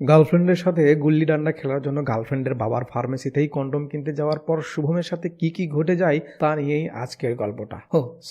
গার্লফ্রেন্ডের সাথে গুল্লি ডান্ডা খেলার জন্য গার্লফ্রেন্ডের বাবার ফার্মেসিতেই কন্ডোম কিনতে যাওয়ার পর শুভমের সাথে কি কি ঘটে যায় তা নিয়েই আজকের গল্পটা।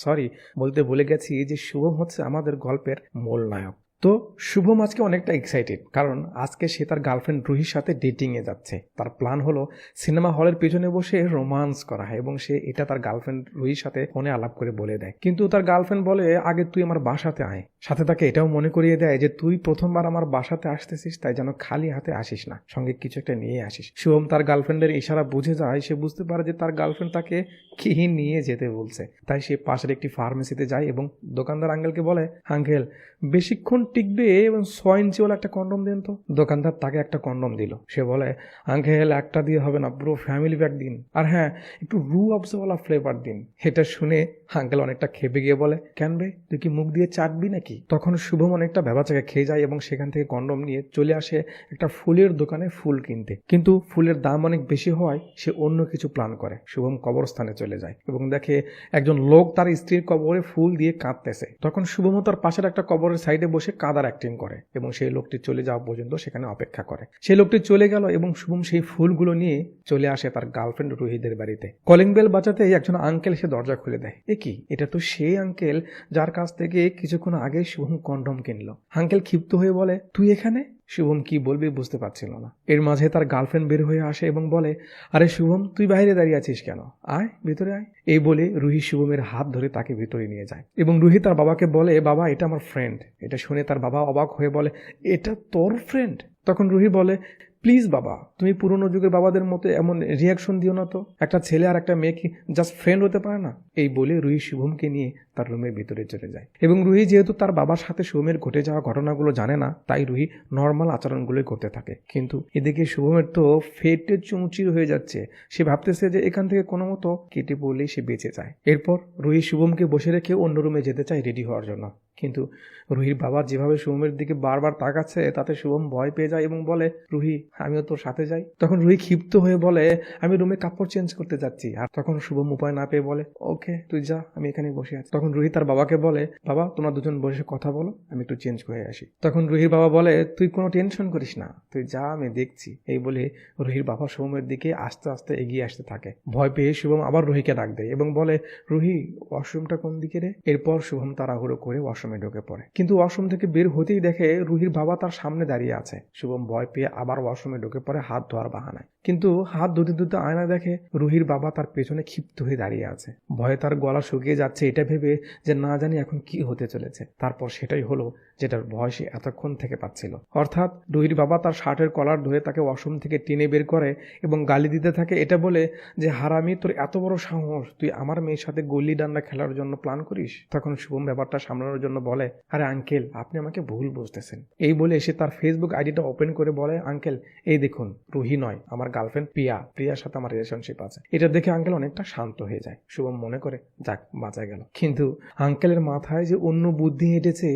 সরি, বলতে ভুলে গেছি যে শুভম হচ্ছে আমাদের গল্পের মূল নায়ক। তো শুভম আজকে অনেকটা এক্সাইটেড, কারণ আজকে সে তার গার্লফ্রেন্ড রুহির সাথে ডেটিংয়ে যাচ্ছে। তার প্ল্যান হলো সিনেমা হলের পেছনে বসে রোমান্স করা, এবং সে এটা তার গার্লফ্রেন্ড রুহির সাথে ফোনে আলাপ করে বলে দেয়। কিন্তু তার গার্লফ্রেন্ড বলে, আগে তুই আমার বাসাতে আয়। সাথে তাকে এটাও মনে করিয়ে দেয় যে তুই প্রথমবার আমার বাসাতে আসতেছিস, তাই যেন খালি হাতে আসিস না, সঙ্গে কিছু একটা নিয়ে আসিস। শুভম তার গার্লফ্রেন্ডের ইশারা বুঝে যায়, সে বুঝতে পারে যে তার গার্লফ্রেন্ড তাকে কি নিয়ে যেতে বলছে। তাই সে পাশের একটি ফার্মেসিতে যায় এবং দোকানদার আঙ্কেলকে বলে, আঙ্কেল বেশিক্ষণ টিকবে এবং 6 ইঞ্চিওয়ালা একটা কন্ডম দেন তো। দোকানদার তাকে একটা কন্ডম দিল। সে বলে, আঙ্কেল একটা দিয়ে হবে না, পুরো ফ্যামিলি প্যাক দিন, আর হ্যাঁ একটু রু অবসওয়ালা ফ্লেভার দিন। এটা শুনে আঙ্কেল অনেকটা খেপে গিয়ে বলে, কেন বে, তুই কি মুখ দিয়ে চাটবি নাকি? তখন শুভম অনেকটা ভেবাচাকা খেয়ে যায় এবং সেখান থেকে কন্ডম নিয়ে চলে আসে একটা ফুলের দোকানে ফুল কিনতে। কিন্তু ফুলের দাম অনেক বেশি হওয়ায় সে অন্য কিছু প্ল্যান করে। শুভম কবরস্থানে চলে যায় এবং দেখে একজন লোক তার স্ত্রীর কবরে ফুল দিয়ে কাঁদতেছে। তখন শুভম তার পাশের একটা কবরের সাইডে বসে কাঁদার অ্যাক্টিং করে এবং সেই লোকটি চলে যাওয়া পর্যন্ত সেখানে অপেক্ষা করে। সেই লোকটি চলে গেল এবং শুভম সেই ফুলগুলো নিয়ে চলে আসে তার গার্লফ্রেন্ড রুহিদের বাড়িতে। কলিং বেল বাজাতেই একজন আঙ্কেল সে দরজা খুলে দেয়। কি, এটা তো সেই আঙ্কেল যার কাছ থেকে কিছুক্ষণ আগে শুভম কন্ডম কিনলো। আঙ্কেল ক্ষিপ্ত হয়ে বলে, তুই এখানে? শুভম কি বলবে বুঝতে পারছিল না। এর মাঝে তার গার্লফ্রেন্ড বের হয়ে আসে এবং বলে, আরে শুভম, তুই বাইরে দাঁড়িয়ে আছিস কেন? আয় ভিতরে আয়। এই বলে রুহি শুভমের হাত ধরে তাকে ভিতরে নিয়ে যায় এবং রুহি তার বাবাকে বলে, বাবা এটা আমার ফ্রেন্ড। এটা শুনে তার বাবা অবাক হয়ে বলে, এটা তোর ফ্রেন্ড? তখন রুহি বলে, প্লিজ বাবা, তুমি পুরোনো যুগের বাবাদের মতো এমন রিয়াকশন দিও না তো। একটা ছেলে আর একটা মেয়ে কি জাস্ট ফ্রেন্ড হতে পারে না? এই বলে রুহি শুভমকে নিয়ে তার রুমের ভিতরে চলে যায় এবং রুহি যেহেতু তার বাবার সাথে শুভমের ঘটে যাওয়া ঘটনাগুলো জানে না, তাই রুহি নর্মাল আচরণগুলোই করতে থাকে। কিন্তু এদিকে শুভমের তো ফেটে চুমচির হয়ে যাচ্ছে। সে ভাবতেছে যে এখান থেকে কোনো মতো কেটে পড়লেই সে বেঁচে যায়। এরপর রুহি শুভমকে বসে রেখে অন্য রুমে যেতে চায় রেডি হওয়ার জন্য। কিন্তু রুহির বাবা যেভাবে শুভমের দিকে বারবার তাকাচ্ছে তাতে শুভম ভয় পেয়ে যায় এবং বলে, রুহি আমিও তোর সাথে যাই। তখন রুহি ক্ষিপ্ত হয়ে বলে, আমি রুমে কাপড় চেঞ্জ করতে যাচ্ছি। আর তখন শুভম উপায় না পেয়ে বলে, ওকে তুই যা, আমি এখানে বসে আছি। তখন রুহি তার বাবাকে বলে, বাবা তোমরা দুজন বসে কথা বলো, আমি একটু চেঞ্জ করে আসি। তখন রুহির বাবা বলে, তুই কোনো টেনশন করিস না, তুই যা, আমি দেখছি। এই বলে রুহির বাবা শুভমের দিকে আস্তে আস্তে এগিয়ে আসতে থাকে। ভয় পেয়ে শুভম আবার রুহিকে ডাক দেয় এবং বলে, রুহি ওয়াশরুমটা কোন দিকে রে? এরপর শুভম তাড়াহুড়ো করে ওয়াশরুমে ঢুকে পড়ে, কিন্তু ওয়াশরুম থেকে বের হতেই দেখে রুহির বাবা তার সামনে দাঁড়িয়ে আছে। শুভম ভয় পেয়ে আবার ওয়াশরুমে ঢুকে পড়ে হাত ধোয়ার বাহানায়। কিন্তু হাত ধুতে ধুতে আয়না দেখে রুহির বাবা তার পেছনে ক্ষিপ্ত হয়ে দাঁড়িয়ে আছে। ভয়ে তার গলা শুকিয়ে যাচ্ছে, এটা ভেবে যে না জানি এখন কি হতে চলেছে। তারপর সেটাই হলো যেটার ভয় সে এতক্ষণ থেকে পাচ্ছিল। অর্থাৎ রুহির বাবা তার শার্টের কলার ধরে তাকে ওয়াশরুম থেকে টেনে বের করে এবং গালি দিতে থাকে, এটা বলে যে হারামি, তোর এত বড় সাহস, তুই আমার মেয়ের সাথে গল্লি ডান্ডা খেলার জন্য প্ল্যান করিস? তখন শুভম ব্যাপারটা সামলানোর জন্য বলে, আরে আঙ্কেল আপনি আমাকে ভুল বুঝতেছেন। এই বলে সে তার ফেসবুক আইডিটা ওপেন করে বলে, আঙ্কেল এই দেখুন, রুহি নয়, আমার গার্লফ্রেন্ড প্রিয়ার সাথে আমার রিলেশনশিপ আছে। এটা দেখে আঙ্কেল অনেকটা শান্ত হয়ে যায়। শুভম মনে করে, যাক বাঁচা গেল। কিন্তু আঙ্কেলের মাথায় যে অন্য বুদ্ধি হেঁটেছে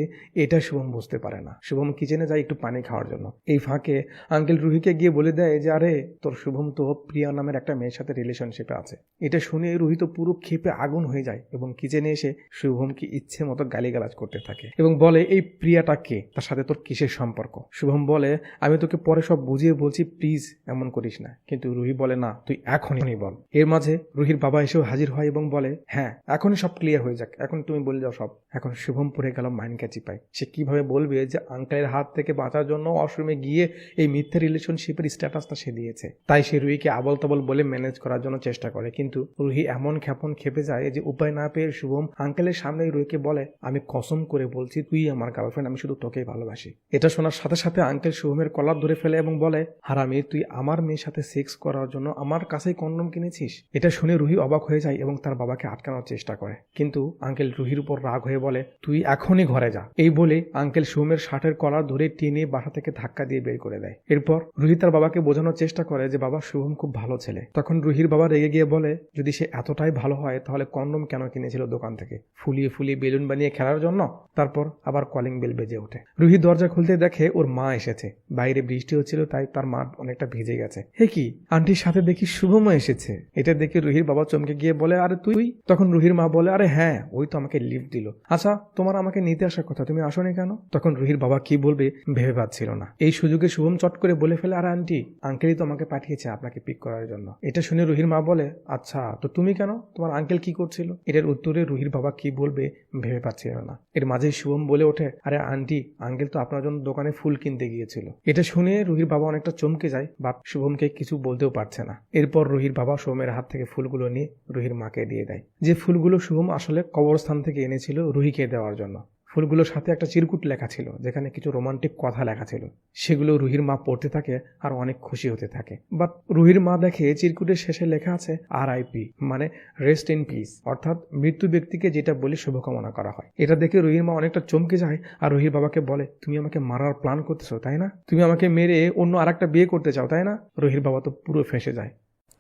এটা শুভম বুঝতে পারে না। শুভম কিচেনে যায় একটু পানি খাওয়ার জন্য। এই ফাঁকে আঙ্কেল রুহিকে গিয়ে বলে দেয় যে, আরে তোর শুভম তো প্রিয়া নামের একটা মেয়ের সাথে রিলেশনশিপে আছে। এটা শুনে রুহি তো পুরো ক্ষেপে আগুন হয়ে যায় এবং কিচেনে এসে শুভমকে ইচ্ছে মতো গালিগালাজ করতে থাকে এবং বলে, এই প্রিয়াটা কে, তার সাথে তোর কিসের সম্পর্ক? শুভম বলে, আমি তোকে পরে সব বুঝিয়ে বলছি, প্লিজ এমন করিস না। কিন্তু রুহি বলে, না তুই এখনই বল। এর মাঝে রুহির বাবা এসেও হাজির হয় এবং বলে, হ্যাঁ এখনই সব ক্লিয়ার হয়ে যাক, এখন তুমি বলে যাও সব। এখন শুভম পড়ে গেল মাইন্ড ক্যাচি পায়। সে কিভাবে বলবে যে আঙ্কেলের হাত থেকে বাঁচার জন্য ওয়াশরুমে গিয়ে এই মিথ্যা রিলেশনশিপের স্ট্যাটাসটা সে দিয়েছে। তাই সে রুহিকে আবল তাবল বলে ম্যানেজ করার জন্য চেষ্টা করে, কিন্তু রুহি এমন খেপে যায় যে উপায় না পেয়ে শুভম আঙ্কেলের সামনে রুহিকে বলে, আমি কসম করে বলছি তুই আমার গার্লফ্রেন্ড, আমি শুধু তোকেই ভালোবাসি। এটা শোনার সাথে সাথে আঙ্কেল শুভমের কলার ধরে ফেলে এবং বলে, হারামি, তুই আমার মেয়ের সাথে সেক্স করার জন্য আমার কাছেই কন্ডম কিনেছিস? এটা শুনে রুহি অবাক হয়ে যায় এবং তার বাবাকে আটকানোর চেষ্টা করে, কিন্তু আঙ্কেল রুহির উপর রাগ হয়ে বলে, তুই এখনই ঘরে যা। এই বলে আঙ্কেল শুভমের শার্টের কলার ধরে টেনে বাসা থেকে ধাক্কা দিয়ে বের করে দেয়। এরপর রুহি তার বাবাকে বোঝানোর চেষ্টা করে যে বাবা, শুভম খুব ভালো ছেলে। তখন রুহির বাবা রেগে গিয়ে বলে, যদি সে এতটাই ভালো হয় তাহলে কন্ডম কেন কিনেছিল দোকান থেকে, ফুলিয়ে ফুলিয়ে বেলুন বানিয়ে খেলার জন্য? তারপর আবার কলিং বেল বেজে ওঠে। রুহি দরজা খুলতে দেখে ওর মা এসেছে। বাইরে বৃষ্টি হচ্ছিল, তাই তার মা অনেকটা ভিজে গেছে। হে কি, আন্টির সাথে দেখি শুভমও এসেছে। এটা দেখে রুহির বাবা চমকে গিয়ে বলে, আরে তুই? তখন রুহির মা বলে, আরে হ্যাঁ, ওই তো আমাকে লিফট দিল। আচ্ছা, তোমার আমাকে নিতে আসার কথা, তুমি আসোনি কেন? তখন রুহির বাবা কি বলবে ভেবে পাচ্ছিল না। এই সুযোগে শুভম চট করে বলে ফেলে, আরে আন্টি, আঙ্কেলই তো আমাকে পাঠিয়েছে আপনাকে পিক করার জন্য। এটা শুনে রুহির মা বলে, আচ্ছা তো তুমি কেন, তোমার আঙ্কেল কি করছিল? এটার উত্তরে রুহির বাবা কি বলবে ভেবে পাচ্ছিল না। এর মাঝে শুভম বলে ওঠে, আরে আন্টি, আঙ্কেল তো আপনার জন্য দোকানে ফুল কিনতে গিয়েছিল। এটা শুনে রুহির বাবা অনেকটা চমকে যায়, বাট শুভমকে কিছু বলতেও পারছে না। এরপর রুহির বাবা শুভমের হাত থেকে ফুলগুলো নিয়ে রুহির মাকে দিয়ে দেয়। যে ফুলগুলো শুভম আসলে কবরস্থান থেকে এনেছিল রুহিকে দেওয়ার জন্য। ফুলগুলোর সাথে একটা চিরকুট লেখা ছিল, যেখানে কিছু রোমান্টিক কথা লেখা ছিল। সেগুলো রুহির মা পড়তে থাকে আর অনেক খুশি হতে থাকে। বাট রুহির মা দেখে চিরকুটের শেষে লেখা আছে RIP, মানে রেস্ট ইন পিস, অর্থাৎ মৃত্যু ব্যক্তিকে যেটা বলে শুভকামনা করা হয়। এটা দেখে রুহির মা অনেকটা চমকে যায় আর রুহির বাবাকে বলে, তুমি আমাকে মারার প্ল্যান করতেছো তাই না? তুমি আমাকে মেরে অন্য আরেকটা বিয়ে করতে চাও তাই না? রুহির বাবা তো পুরো ফেঁসে যায়।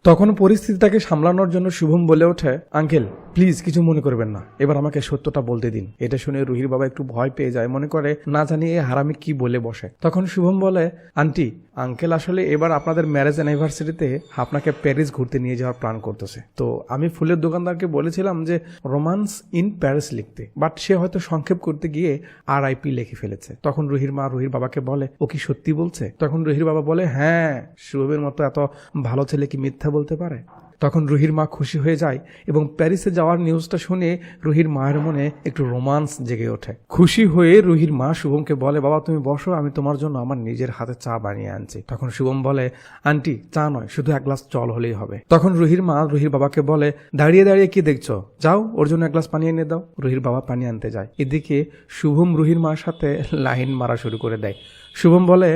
তখন পরিস্থিতিটাকে সামলানোর জন্য শুভম বলে ওঠে, আঙ্কেল প্লিজ কিছু মনে করবেন না, এবার আমাকে সত্যটা বলতে দিন। এটা শুনে রুহির বাবা একটু ভয় পেয়ে যায়, মনে করে না জানি এই হারামি কি বলে বসে। তখন শুভম বলে, আন্টি, আঙ্কেল আসলে এবার আপনাদের ম্যারেজ অ্যানিভার্সারিতে আপনাকে প্যারিস ঘুরতে নিয়ে যাওয়ার প্ল্যান করতেছে। তো আমি ফুলের দোকানদারকে বলেছিলাম যে রোমান্স ইন প্যারিস লিখতে, বাট সে হয়তো সংক্ষেপ করতে গিয়ে RIP লিখে ফেলেছে। তখন রুহির মা রুহির বাবাকে বলে, ও কি সত্যি বলছে? তখন রুহির বাবা বলে, হ্যাঁ, শুভমের মতো এত ভালো ছেলে কি মিথ্যা বলতে পারে? তখন রুহির মা খুশি হয়ে যায় এবং প্যারিসে যাওয়ার নিউজটা শুনে রুহির মায়ের মনে একটু রোমান্স জেগে ওঠে। খুশি হয়ে রুহির মা শুভমকে বলে, বাবা তুমি বসো, আমি তোমার জন্য আমার নিজের হাতে চা বানিয়ে আনছি। তখন শুভম বলে, আন্টি, চা নয়, শুধু এক গ্লাস জল হলেই হবে। তখন রুহির মা রুহির বাবাকে বলে, দাঁড়িয়ে দাঁড়িয়ে কি দেখছো, যাও ওর জন্য এক গ্লাস পানি এনে দাও। রুহির বাবা পানি আনতে যায়। এদিকে শুভম রুহির মার সাথে লাইন মারা শুরু করে দেয়। শুভম বলে,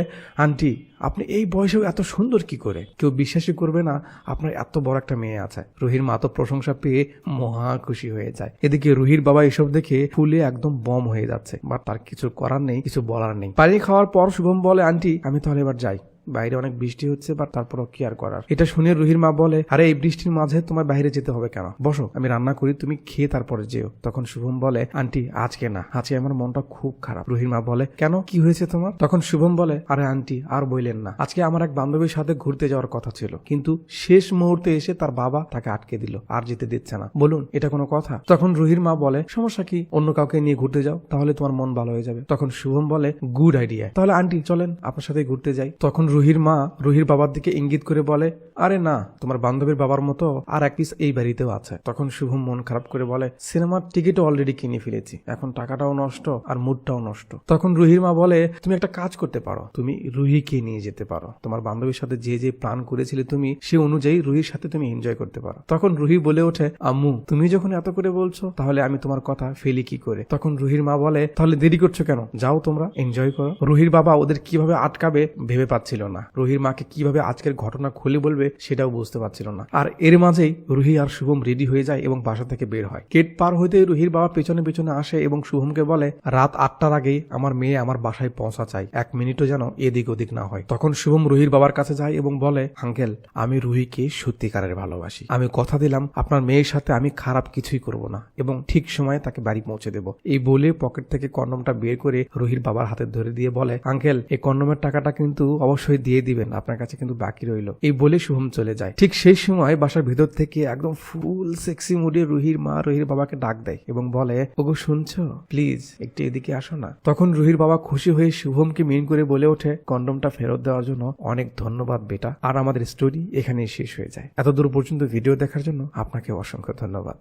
আন্টি, আপনি এই বয়সেও এত সুন্দর কি করে? কেউ বিশ্বাসই করবে না আপনার এত বড় একটা মেয়ে আছে। রুহির মা তো প্রশংসা পেয়ে মহা খুশি হয়ে যায়। এদিকে রুহির বাবা এসব দেখে ফুলে একদম বম হয়ে যাচ্ছে, বাট তার কিছু করার নেই, কিছু বলার নেই। পানি খাওয়ার পর শুভম বলে, আন্টি, আমি তাহলে এবার যাই, বাইরে অনেক বৃষ্টি হচ্ছে, বা তারপরও কি আর করার। এটা শুনে রুহির মা বলে, আরে এই বৃষ্টির মাঝে তোমার বাইরে যেতে হবে কেন? বসো, আমি রান্না করি, তুমি খেয়ে তারপরে যেও। তখন শুভম বলে, আন্টি, আজকে না, আজকে আমার মনটা খুব খারাপ। রুহির মা বলে, কেন, কি হয়েছে তোমার? তখন শুভম বলে, আরে আন্টি, আর বললেন না, আজকে আমার এক বান্ধবীর সাথে ঘুরতে যাওয়ার কথা ছিল, কিন্তু শেষ মুহূর্তে এসে তার বাবা তাকে আটকে দিল, আর যেতে দিচ্ছে না। বলুন, এটা কোনো কথা? তখন রুহির মা বলে, সমস্যা কি, অন্য কাউকে নিয়ে ঘুরতে যাও, তাহলে তোমার মন ভালো হয়ে যাবে। তখন শুভম বলে, গুড আইডিয়া, তাহলে আন্টি চলেন আপনার সাথে ঘুরতে যাই। তখন রুহির মা রুহির বাবার দিকে ইঙ্গিত করে বলে, আরে না, তোমার বান্ধবীর বাবার মতো আর এক পিস এই বাড়িতেও আছে। তখন শুভম মন খারাপ করে বলে, সিনেমার টিকিটও অলরেডি কিনে ফেলেছি, এখন টাকাটাও নষ্ট আর মুডটাও নষ্ট। তখন রুহির মা বলে, তুমি একটা কাজ করতে পারো, তুমি রুহিকে নিয়ে যেতে পারো, তোমার বান্ধবীর সাথে যে যে প্ল্যান করেছিলে তুমি, সে অনুযায়ী রুহির সাথে তুমি এনজয় করতে পারো। তখন রুহি বলে ওঠে, আম্মু, তুমি যখন এত করে বলছো, তাহলে আমি তোমার কথা ফেলি কি করে? তখন রুহির মা বলে, তাহলে দেরি করছো কেন, যাও তোমরা এনজয় করো। রুহির বাবা ওদের কিভাবে আটকাবে ভেবে পাচ্ছিল না, রুহির মাকে কিভাবে আজকের ঘটনা খুলে বলবে সেটাও বুঝতে পারছিল না। আর এর মাঝেই রুহি আর শুভম রেডি হয়ে যায় এবং বাসা থেকে বের হয়। গেট পার হইতে রুহির বাবা পেছনে পেছনে আসে এবং শুভমকে বলে, রাত 8টার আগেই আমার মেয়ে আমার বাসায় পৌঁছা চাই, 1 মিনিটও যেন এদিক ওদিক না হয়। তখন শুভম রুহির বাবার কাছে যায় এবং বলে, আঙ্কেল, আমি রুহিকে সত্যিকারের ভালোবাসি, আমি কথা দিলাম আপনার মেয়ের সাথে আমি খারাপ কিছুই করব না এবং ঠিক সময়ে তাকে বাড়ি পৌঁছে দেব। এই বলে পকেট থেকে কন্ডমটা বের করে রুহির বাবার হাতে ধরে দিয়ে বলে, আঙ্কেল, এই কন্ডমের টাকাটা কিন্তু অবশ্যই দিয়ে দিবেন, আপনার কাছে কিন্তু বাকি রইল। এই বলে শুভম চলে যায়। ঠিক সেই সময় বাসার ভিতর থেকে একদম ফুল সেক্সি মুডে রুহির মা রুহির বাবাকে ডাক দেয় এবং বলে, ওগো শুনছো, প্লিজ একটু এদিকে আসো না। তখন রুহির বাবা খুশি হয়ে শুভমকে মেইন করে বলে ওঠে, কন্ডমটা ফেরত দেওয়ার জন্য অনেক ধন্যবাদ বেটা। আর আমাদের স্টোরি এখানেই শেষ হয়ে যায়। এত দূর পর্যন্ত ভিডিও দেখার জন্য আপনাকে অসংখ্য ধন্যবাদ।